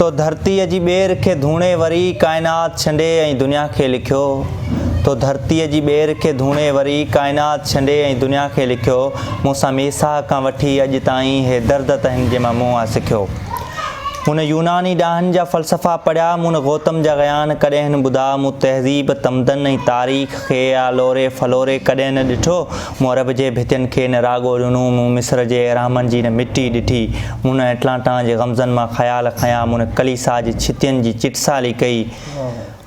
तो धरती जी ॿेर खे धूणे वरी काइनात छंडे ऐं दुनिया खे लिखियो। तो धरती जी ॿेर खे धूणे वरी काइनात छंडे ऐं दुनिया खे लिखियो। मूंसां मेसा खां वठी अॼु ताईं हे दर्द तहिन जंहिंमां मूं आहे सिखियो। मुन यूनानी ॾाहनि जा फ़लसफ़ा पढ़िया, मुन गौतम जा बयान कॾहिं न ॿुधा। मूं तहज़ीब तमदन ऐं तारीख़ खे आलोरे फलोरे कॾहिं न ॾिठो। मूं अरब जे भितियुनि खे न राॻो ॾिनो। मूं मिस्र जे अहरामनि जी न मिटी ॾिठी। मुन एटलांटा जे गमज़नि मां ख़्याल खयां। मुन कलीसा जी छितियुनि जी चिटसाली कई।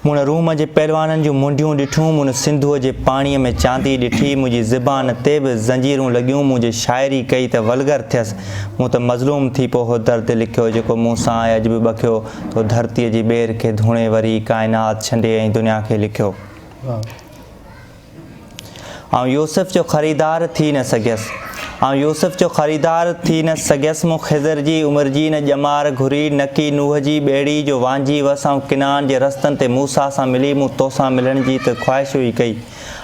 मुन रूम जे पहलवाननि जूं मुंडियूं ॾिठूं। मुन सिंधूअ जे पाणीअ में चांदी ॾिठी। मुंहिंजी ज़बान ते बि ज़ंजीरूं लॻियूं। मुंहिंजी शाइरी कई त वलगर थियसि। मूं त मज़लूम थी पोइ हो दर्द लिखियो जेको मूंसां आहे अॼु बि ॿकियो। तो धरतीअ जी ॿेर खे धूणे वरी काइनात छंडे ऐं दुनिया खे लिखियो। ऐं यूसुफ जो ख़रीदार थी न सघियसि। ऐं यूसुफ जो ख़रीदार थी न सघियसि। मूं ख़िज़र जी उमिरि जी न ॼमार घुरी। न की नूह जी ॿेड़ी जो वांझी वस। ऐं किनान जे रस्तनि ते मूसा सां मिली। मूं तोसां मिलण जी त ख़्वाहिश हुई कई।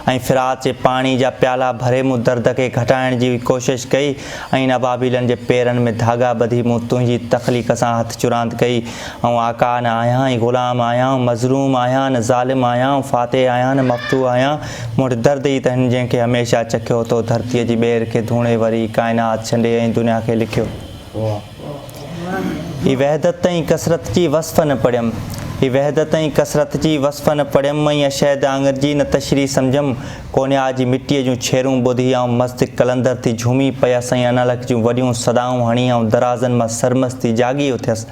ऐं फिरात जे पाणी जा प्याला भरे मूं दर्द खे घटाइण जी कोशिशि कई। ऐं नबाबिलनि जे पेरनि में धागा ॿधी मूं तुंहिंजी तख़लीक़ सां हथ चुरांद कई। ऐं आका न आहियां ऐं ग़ुलाम आहियां। मज़लूम आहियां न ज़ालिम आहियां। फ़ातिह आहियां न मफ़्तू आहियां। मूं वटि दर्द ई तहिन जंहिंखे हमेशह चखियो। तो धरतीअ जी ॿेर खे धूणे वरी काइनात छंडे ऐं दुनिया खे लिखियो। ही वहदत ऐं कसरत जी वस्फ़ न पढ़ियमि। ही वहदत ऐं कसरत जी वस्फ़ न पढ़ियमि। ऐं अशहद आंगर जी न तशरी सम्झमि। कोन्या जी मिटीअ जूं छेरूं ॿुधी ऐं मस्त कलंदर थी झूमी पियसि। ऐं अनलक जूं वॾियूं सदाऊं हणी ऐं दराज़नि मां सरमस्ती जागी उथियसि।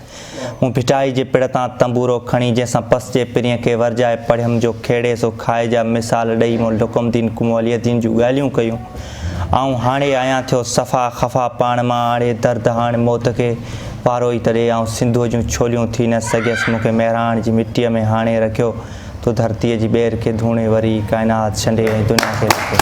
मूं भिटाई जे पिड़ तां तंबूरो खणी जंहिंसां पस जे पिरीअ खे वरजाए पढ़ियमि। जो खेड़े सो खाए जा मिसाल ॾेई मूं लुकुमदीन कुमोलियदीन जूं ॻाल्हियूं कयूं। ऐं हाणे आहियां थियो सफ़ा ख़फ़ा पाण मां। आड़े दर्द हाणे मौत खे पारो ई तॾे। ऐं सिंधूअ जूं छोलियूं थी न सघियसि। मूंखे महिराण जी मिटीअ में हाणे रखियो। तो धरतीअ जी ॿेर खे धूणे वरी काइनात छंडे ऐं दुनिया खे लिखियो।